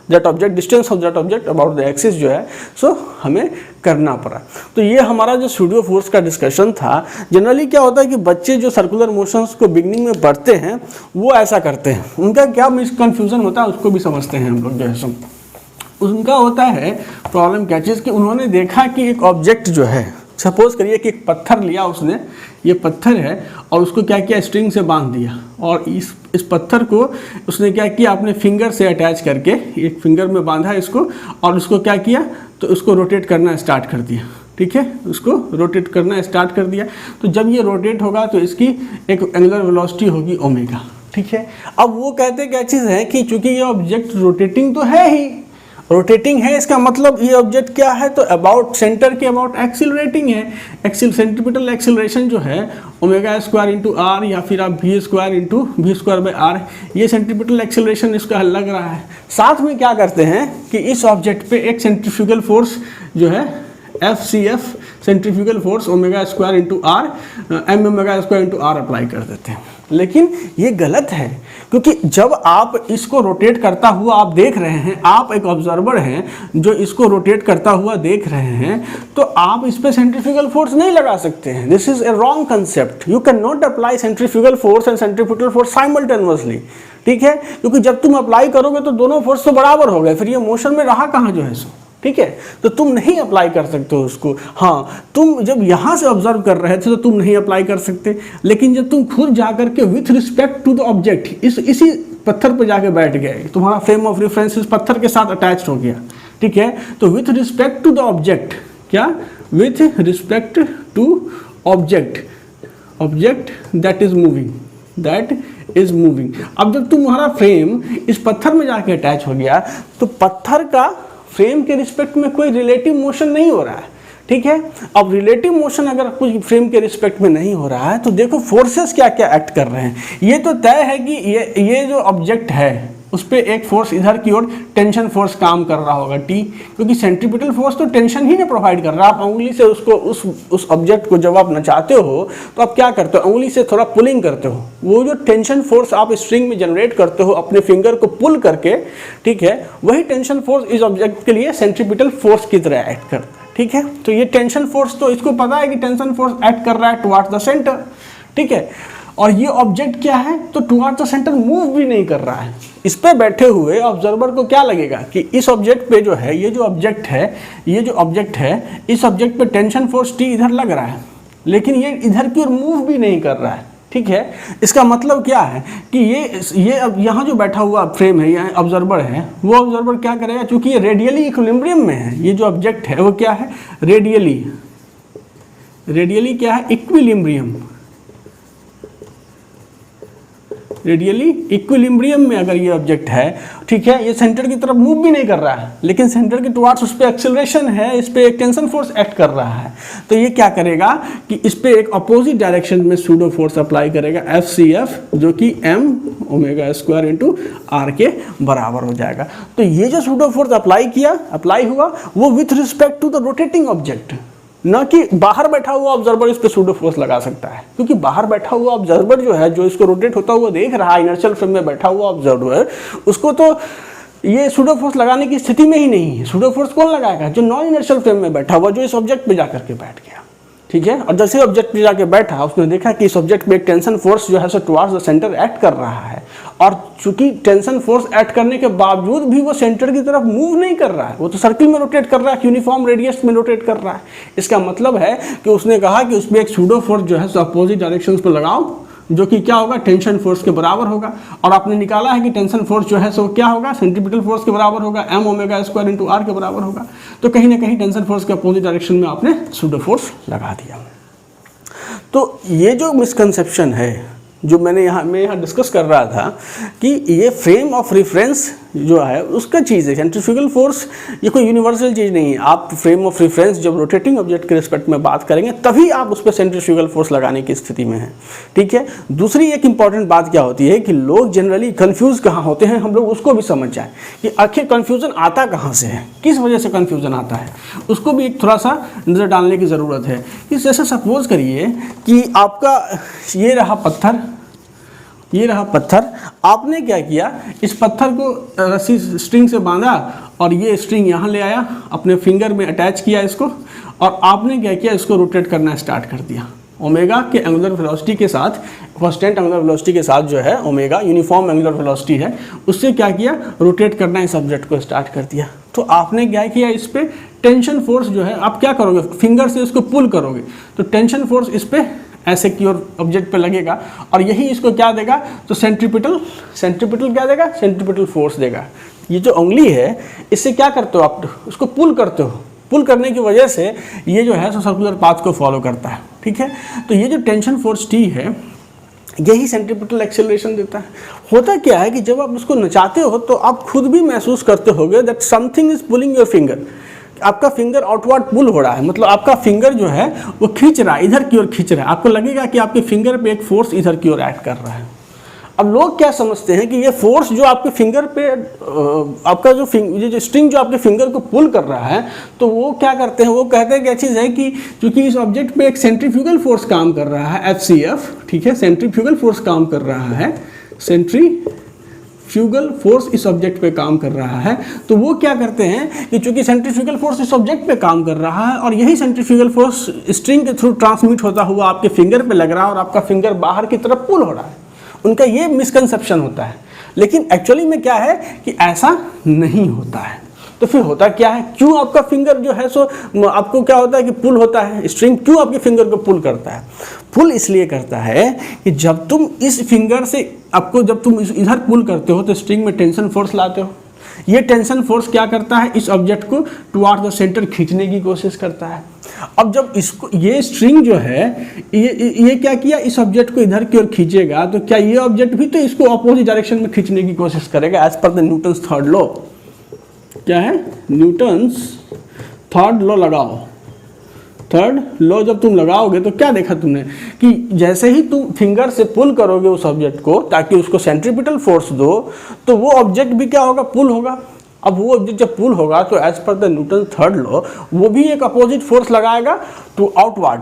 that object, distance of that object about the axis जो है सो हमें करना पड़ा। तो ये हमारा जो सूडो फोर्स का डिस्कशन था। जनरली क्या होता है कि बच्चे जो सर्कुलर मोशंस को बिगनिंग में पढ़ते हैं वो ऐसा करते हैं, उनका क्या मिसकन्फ्यूजन होता है उसको भी समझते हैं हम लोग। जो है उनका होता है प्रॉब्लम क्या चीज़ कि उन्होंने देखा कि एक ऑब्जेक्ट जो है, सपोज करिए कि एक पत्थर लिया उसने, ये पत्थर है और उसको क्या किया, स्ट्रिंग से बांध दिया और इस पत्थर को उसने क्या किया, अपने फिंगर से अटैच करके एक फिंगर में बांधा इसको और उसको क्या किया तो उसको रोटेट करना स्टार्ट कर दिया। ठीक है, उसको रोटेट करना स्टार्ट कर दिया। तो जब ये रोटेट होगा तो इसकी एक एंगुलर वेलोसिटी होगी ओमेगा। ठीक है, अब वो कहते क्या चीज़ है कि चूंकि ये ऑब्जेक्ट रोटेटिंग तो है ही, रोटेटिंग है, इसका मतलब ये ऑब्जेक्ट क्या है तो अबाउट सेंटर के अबाउट एक्सिलरेटिंग है। सेंट्रीपिटल एक्सिलरेशन जो है ओमेगा स्क्वायर इंटू आर या फिर आप V square into V square by R, ये सेंट्रीपिटल एक्सिलरेशन इसका लग रहा है। साथ में क्या करते हैं कि इस ऑब्जेक्ट पे एक सेंट्रीफ्यूगल फोर्स जो है FCF centrifugal force omega square into R M omega square into R apply कर देते हैं। लेकिन ये गलत है, क्योंकि जब आप इसको रोटेट करता हुआ आप देख रहे हैं, आप एक ऑब्जर्वर हैं जो इसको रोटेट करता हुआ देख रहे हैं, तो आप इस पर सेंट्रीफ्यूगल फोर्स नहीं लगा सकते हैं। This is a wrong concept. You can not apply centrifugal force and centripetal force simultaneously. ठीक है, क्योंकि जब तुम अप्लाई करोगे तो दोनों फोर्स तो बराबर हो गए, फिर ये मोशन में रहा कहाँ जो है सो। ठीक है, तो तुम नहीं अप्लाई कर सकते हो उसको। हाँ, तुम जब यहाँ से ऑब्जर्व कर रहे थे तो तुम नहीं अप्लाई कर सकते, लेकिन जब तुम खुद जाकर के with respect to the object इसी पत्थर पर जाके बैठ गए, तुम्हारा फ्रेम ऑफ रेफरेंस इस पत्थर के साथ अटैच हो गया। ठीक है, तो with respect to the object, क्या with respect to object that is moving, अब जब तुम्हारा फ्रेम इस पत्थर में जाके अटैच हो गया तो पत्थर का फ्रेम के रिस्पेक्ट में कोई रिलेटिव मोशन नहीं हो रहा है। ठीक है, अब रिलेटिव मोशन अगर कुछ फ्रेम के रिस्पेक्ट में नहीं हो रहा है तो देखो फोर्सेस क्या क्या एक्ट कर रहे हैं। ये तो तय है कि ये जो ऑब्जेक्ट है उस पर एक फोर्स इधर की ओर टेंशन फोर्स काम कर रहा होगा T, क्योंकि सेंट्रीपिटल फोर्स तो टेंशन ही नहीं प्रोवाइड कर रहा। आप उंगली से उसको उस ऑब्जेक्ट को जब आप नचाते हो तो आप क्या करते हो, उंगली से थोड़ा पुलिंग करते हो। वो जो टेंशन फोर्स आप स्ट्रिंग में जनरेट करते हो अपने फिंगर को पुल करके, ठीक है, वही टेंशन फोर्स इस ऑब्जेक्ट के लिए सेंट्रीपिटल फोर्स की तरह एक्ट करता है। ठीक है, तो ये टेंशन फोर्स तो इसको पता है कि टेंशन फोर्स एक्ट कर रहा है टुवर्ड्स द सेंटर। ठीक है, और ये ऑब्जेक्ट क्या है तो टुवर्ड्स द सेंटर मूव भी नहीं कर रहा है। इस पे बैठे हुए ऑब्जर्वर को क्या लगेगा कि इस ऑब्जेक्ट पे जो है ये जो ऑब्जेक्ट है इस ऑब्जेक्ट पे टेंशन फोर्स T इधर लग रहा है, लेकिन ये इधर की ओर मूव भी नहीं कर रहा है। ठीक है, इसका मतलब क्या है कि ये अब यहाँ जो बैठा हुआ फ्रेम है, यहाँ ऑब्जर्वर है, वो ऑब्जर्वर क्या करेगा, चूंकि ये रेडियली इक्विलिब्रियम में है, ये जो ऑब्जेक्ट है वो क्या है, रेडियली क्या है, इक्विलिब्रियम में अगर ये ऑब्जेक्ट है, ठीक है, ये सेंटर की तरफ मूव भी नहीं कर रहा है, लेकिन सेंटर के टुवर्ड्स उस पर एक्सेलरेशन है, इस पे एक टेंशन फोर्स एक्ट कर रहा है, तो ये क्या करेगा कि इस पे एक अपोजिट डायरेक्शन में सूडो फोर्स अप्लाई करेगा FCF, जो कि m omega square into R के बराबर हो जाएगा। तो ये जो सूडो फोर्स अप्लाई हुआ वो with respect to the rotating object, न कि बाहर बैठा हुआ ऑब्जर्वर इस पे सूडो फोर्स लगा सकता है, क्योंकि बाहर बैठा हुआ ऑब्जर्वर जो है, जो इसको रोटेट होता हुआ देख रहा है, इनर्शियल फ्रेम में बैठा हुआ ऑब्जर्वर, उसको तो ये सूडो फोर्स लगाने की स्थिति में ही नहीं है। सूडो फोर्स कौन लगाएगा, जो नॉन इनर्शियल फ्रेम में बैठा हुआ, जो इस ऑब्जेक्ट पे जाकर के बैठ गया। ठीक है। और जैसे ऑब्जेक्ट पे जाके बैठा, उसने देखा कि इस ऑब्जेक्ट पे एक टेंशन फोर्स जो है सो टुवर्ड्स द सेंटर एक्ट कर रहा है, और चूंकि टेंशन फोर्स एक्ट करने के बावजूद भी वो सेंटर की तरफ मूव नहीं कर रहा है, वो तो सर्किल में रोटेट कर रहा है, यूनिफॉर्म रेडियस में रोटेट कर रहा है। इसका मतलब है कि उसने कहा कि उसमें एक सूडो फोर्स जो है सो अपोजिट डायरेक्शन पर लगाओ, जो कि क्या होगा, टेंशन फोर्स के बराबर होगा। और आपने निकाला है कि टेंशन फोर्स जो है सो क्या होगा, सेंट्रीपिटल फोर्स के बराबर होगा, m omega square into r के बराबर होगा। तो कहीं ना कहीं टेंशन फोर्स के अपोजिट डायरेक्शन में आपने सूडो फोर्स लगा दिया। तो ये जो मिसकंसेप्शन है जो मैं यहाँ डिस्कस कर रहा था कि ये फ्रेम ऑफ रेफरेंस जो है उसका चीज़ है। सेंट्रीफ्यूगल फोर्स ये कोई यूनिवर्सल चीज़ नहीं है। आप फ्रेम ऑफ रेफरेंस जब रोटेटिंग ऑब्जेक्ट के रिस्पेक्ट में बात करेंगे तभी आप उस पर सेंट्रीफ्यूगल फोर्स लगाने की स्थिति में हैं, ठीक है। दूसरी एक इंपॉर्टेंट बात क्या होती है कि लोग जनरली कंफ्यूज कहाँ होते हैं, हम लोग उसको भी समझ जाए कि आखिर कन्फ्यूज़न आता कहाँ से है, किस वजह से कन्फ्यूज़न आता है, उसको भी एक थोड़ा सा नज़र डालने की ज़रूरत है। इस जैसे सपोज करिए कि आपका ये रहा पत्थर, ये रहा पत्थर, आपने क्या किया, इस पत्थर को रस्सी स्ट्रिंग से बांधा और ये स्ट्रिंग यहाँ ले आया, अपने फिंगर में अटैच किया इसको, और आपने क्या किया, इसको रोटेट करना स्टार्ट कर दिया। ओमेगा के एंगुलर वेलोसिटी के साथ, कांस्टेंट एंगुलर वेलोसिटी के साथ जो है ओमेगा यूनिफॉर्म एंगुलर वेलोसिटी है, उससे क्या किया, रोटेट करना इस ऑब्जेक्ट को स्टार्ट कर दिया। तो आपने क्या किया, इस पर टेंशन फोर्स जो है, आप क्या करोगे, फिंगर से इसको पुल करोगे तो टेंशन फोर्स इस पर ऐसे की ओर ऑब्जेक्ट पे लगेगा, और यही इसको क्या देगा, तो सेंट्रीपिटल क्या देगा, सेंट्रीपिटल फोर्स देगा। ये जो उंगली है इससे क्या करते हो आप, उसको पुल करते हो, पुल करने की वजह से ये जो है सो सर्कुलर पाथ को फॉलो करता है, ठीक है। तो ये जो टेंशन फोर्स टी है यही सेंट्रीपिटल एक्सेलरेशन देता है। होता क्या है कि जब आप उसको नचाते हो तो आप खुद भी महसूस करते होगे that something is pulling your finger, आपका फिंगर आउटवर्ड पुल हो रहा है, मतलब आपका फिंगर जो है वो खींच रहा है, इधर की ओर खींच रहा है, आपको लगेगा कि आपके फिंगर पे एक फोर्स इधर की ओर एक्ट कर रहा है। अब लोग क्या समझते हैं कि ये फोर्स जो आपके फिंगर पे आपका जो स्ट्रिंग जो आपके फिंगर को पुल कर रहा है, तो वो क्या करते हैं, वो कहते हैं क्या चीज़ है कि चूंकि इस ऑब्जेक्ट पे एक सेंट्रीफ्यूगल फोर्स काम कर रहा है, FCF, ठीक है, सेंट्रीफ्यूगल फोर्स काम कर रहा है, सेंट्रीफ्यूगल फोर्स इस ऑब्जेक्ट पे काम कर रहा है, तो वो क्या करते हैं कि चूंकि सेंट्रीफ्यूगल फोर्स इस ऑब्जेक्ट पे काम कर रहा है और यही सेंट्रीफ्यूगल फोर्स स्ट्रिंग के थ्रू ट्रांसमिट होता हुआ आपके फिंगर पे लग रहा है और आपका फिंगर बाहर की तरफ पुल हो रहा है, उनका ये मिसकंसेप्शन होता है। लेकिन एक्चुअली में क्या है कि ऐसा नहीं होता है। तो फिर होता क्या है, क्यों आपका फिंगर जो है सो आपको क्या होता है कि पुल होता है, स्ट्रिंग क्यों आपके फिंगर को पुल करता है, पुल इसलिए करता है कि जब तुम इस फिंगर से जब तुम इधर पुल करते हो तो स्ट्रिंग में टेंशन फोर्स लाते हो, ये टेंशन फोर्स क्या करता है, इस ऑब्जेक्ट को टुवर्ड द सेंटर खींचने की कोशिश करता है। अब जब इसको ये स्ट्रिंग जो है ये क्या किया, इस ऑब्जेक्ट को इधर की ओर खींचेगा, तो क्या ये ऑब्जेक्ट भी तो इसको अपोजिट डायरेक्शन में खींचने की कोशिश करेगा as per the Newton's third law. क्या है, न्यूटन्स थर्ड लॉ लगाओ। थर्ड लॉ जब तुम लगाओगे तो क्या देखा तुमने कि जैसे ही तुम फिंगर से पुल करोगे उस ऑब्जेक्ट को ताकि उसको सेंट्रीपिटल फोर्स दो, तो वो ऑब्जेक्ट भी क्या होगा, पुल होगा। अब वो ऑब्जेक्ट जब पुल होगा तो as per the Newton third law वो भी एक अपोजिट फोर्स लगाएगा टू आउटवर्ड,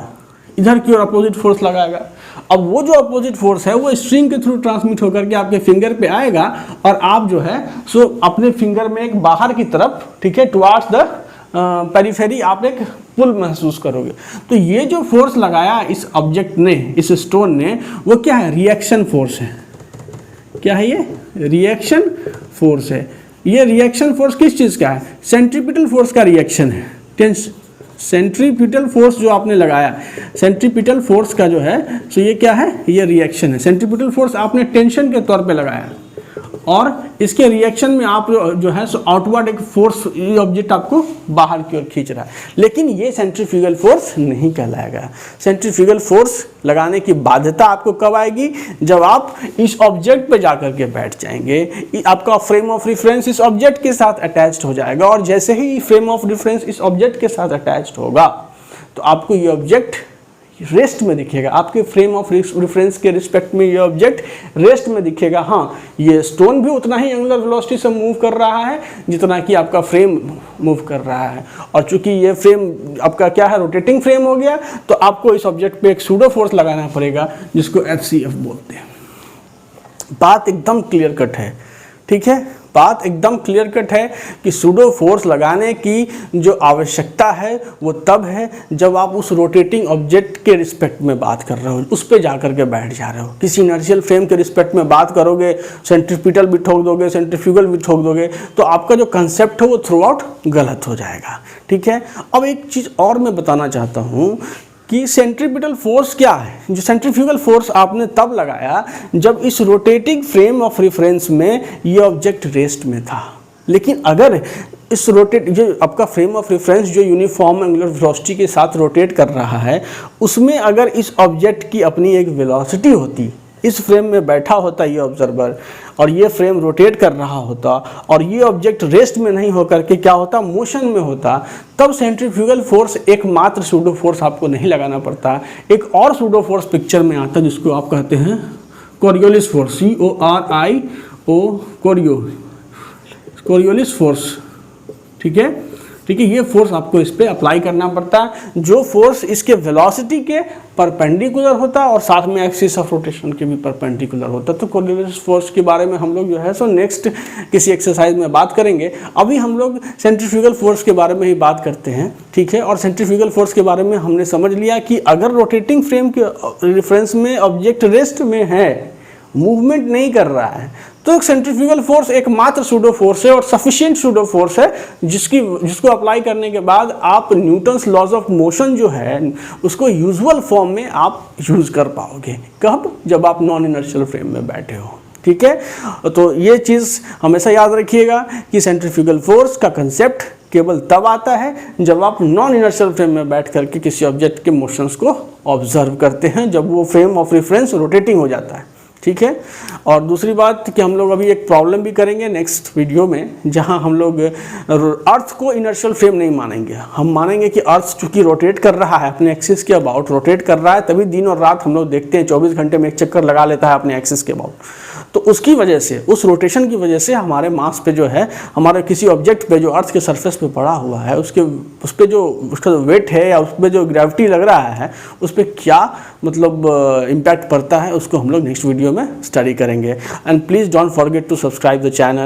इधर की ओर अपोजिट फोर्स लगाएगा। अब वो जो अपोजिट फोर्स है वो स्ट्रिंग के थ्रू ट्रांसमिट होकर के आपके फिंगर पे आएगा और आप जो है सो अपने फिंगर में एक बाहर की तरफ, ठीक है, टुवर्ड्स द पेरिफेरी आप एक पुल महसूस करोगे। तो ये जो फोर्स लगाया इस ऑब्जेक्ट ने, इस स्टोन ने, वो क्या है, रिएक्शन फोर्स है। क्या है ये, रिएक्शन फोर्स है। ये रिएक्शन फोर्स किस चीज़ का है, सेंट्रीपिटल फोर्स का रिएक्शन है। सेंट्रीपिटल फोर्स जो आपने लगाया, सेंट्रीपिटल फोर्स का जो है तो ये क्या है, ये रिएक्शन है। सेंट्रीपिटल फोर्स आपने टेंशन के तौर पे लगाया और इसके रिएक्शन में आप जो है सो आउटवर्ड एक फोर्स, ये ऑब्जेक्ट आपको बाहर की ओर खींच रहा है, लेकिन ये सेंट्रीफ्यूगल फोर्स नहीं कहलाएगा। सेंट्रीफ्यूगल फोर्स लगाने की बाध्यता आपको कब आएगी, जब आप इस ऑब्जेक्ट पे जाकर के बैठ जाएंगे, आपका फ्रेम ऑफ रेफरेंस इस ऑब्जेक्ट के साथ अटैच्ड हो जाएगा और जैसे ही फ्रेम ऑफ रेफरेंस इस ऑब्जेक्ट के साथ अटैच्ड होगा तो आपको ये ऑब्जेक्ट रेस्ट में दिखेगा। आपके फ्रेम ऑफ रेफरेंस के रिस्पेक्ट में ये ऑब्जेक्ट रेस्ट में दिखेगा। हाँ, ये स्टोन भी उतना ही एंगुलर वेलोसिटी से मूव कर रहा है जितना कि आपका फ्रेम मूव कर रहा है, और चूंकि ये फ्रेम आपका क्या है, रोटेटिंग फ्रेम हो गया, तो आपको इस ऑब्जेक्ट पे एक सूडो फोर्स लगाना पड़ेगा जिसको FCF बोलते हैं। बात एकदम क्लियर कट है, ठीक है, बात एकदम क्लियर कट है कि सूडो फोर्स लगाने की जो आवश्यकता है वो तब है जब आप उस रोटेटिंग ऑब्जेक्ट के रिस्पेक्ट में बात कर रहे हो, उस पर जा कर के बैठ जा रहे हो। किसी इनर्शियल फ्रेम के रिस्पेक्ट में बात करोगे, सेंट्रीपिटल भी ठोक दोगे, सेंट्रीफ्यूगल भी ठोक दोगे, तो आपका जो कंसेप्ट है वो थ्रू आउट गलत हो जाएगा। ठीक है, अब एक चीज़ और मैं बताना चाहता हूँ कि सेंट्रीपिटल फोर्स क्या है। जो सेंट्रीफ्यूगल फोर्स आपने तब लगाया जब इस रोटेटिंग फ्रेम ऑफ रेफरेंस में ये ऑब्जेक्ट रेस्ट में था, लेकिन अगर इस जो आपका फ्रेम ऑफ रेफरेंस जो यूनिफॉर्म एंगुलर वेलोसिटी के साथ रोटेट कर रहा है, उसमें अगर इस ऑब्जेक्ट की अपनी एक वेलोसिटी होती, इस फ्रेम में बैठा होता ये ऑब्जर्वर और ये फ्रेम रोटेट कर रहा होता और ये ऑब्जेक्ट रेस्ट में नहीं होकर के क्या होता, मोशन में होता, तब सेंट्रीफ्यूगल फोर्स एकमात्र सूडो फोर्स आपको नहीं लगाना पड़ता। एक और सूडो फोर्स पिक्चर में आता है जिसको आप कहते हैं Coriolis force, CORIO, Coriolis force. ठीक है, ठीक है, ये फोर्स आपको इस पे अप्लाई करना पड़ता है, जो फोर्स इसके वेलोसिटी के परपेंडिकुलर होता है और साथ में एक्सिस ऑफ रोटेशन के भी परपेंडिकुलर होता है। तो कोरियोलिस फोर्स के बारे में हम लोग जो है सो नेक्स्ट किसी एक्सरसाइज में बात करेंगे। अभी हम लोग सेंट्रीफ्यूगल फोर्स के बारे में ही बात करते हैं। ठीक है, और सेंट्रीफ्यूगल फोर्स के बारे में हमने समझ लिया कि अगर रोटेटिंग फ्रेम के रेफरेंस में ऑब्जेक्ट रेस्ट में है, मूवमेंट नहीं कर रहा है, तो सेंट्रीफ्यूगल फोर्स एकमात्र सूडो फोर्स है और सफिशिएंट सूडो फोर्स है जिसको अप्लाई करने के बाद आप न्यूटन्स लॉज ऑफ मोशन जो है उसको यूजुअल फॉर्म में आप यूज कर पाओगे। कब? जब आप नॉन इनर्शियल फ्रेम में बैठे हो। ठीक है, तो ये चीज़ हमेशा याद रखिएगा कि सेंट्रीफ्यूगल फोर्स का कंसेप्ट केवल तब आता है जब आप नॉन इनर्शियल फ्रेम में बैठ करके किसी ऑब्जेक्ट के मोशंस को ऑब्जर्व करते हैं, जब वो फ्रेम ऑफ रेफरेंस रोटेटिंग हो जाता है। ठीक है, और दूसरी बात कि हम लोग अभी एक प्रॉब्लम भी करेंगे नेक्स्ट वीडियो में, जहां हम लोग अर्थ को इनर्शियल फ्रेम नहीं मानेंगे। हम मानेंगे कि अर्थ चूंकि रोटेट कर रहा है, अपने एक्सिस के अबाउट रोटेट कर रहा है, तभी दिन और रात हम लोग देखते हैं 24 घंटे में एक चक्कर लगा लेता है अपने एक्सिस के अबाउट। तो उसकी वजह से, उस रोटेशन की वजह से हमारे मास पे जो है, हमारे किसी ऑब्जेक्ट पे जो अर्थ के सरफेस पे पड़ा हुआ है, उस पर जो उसका वेट है या उस पर जो ग्रेविटी लग रहा है, उस पर क्या मतलब इम्पैक्ट पड़ता है, उसको हम लोग नेक्स्ट वीडियो में स्टडी करेंगे। And please don't forget to subscribe the channel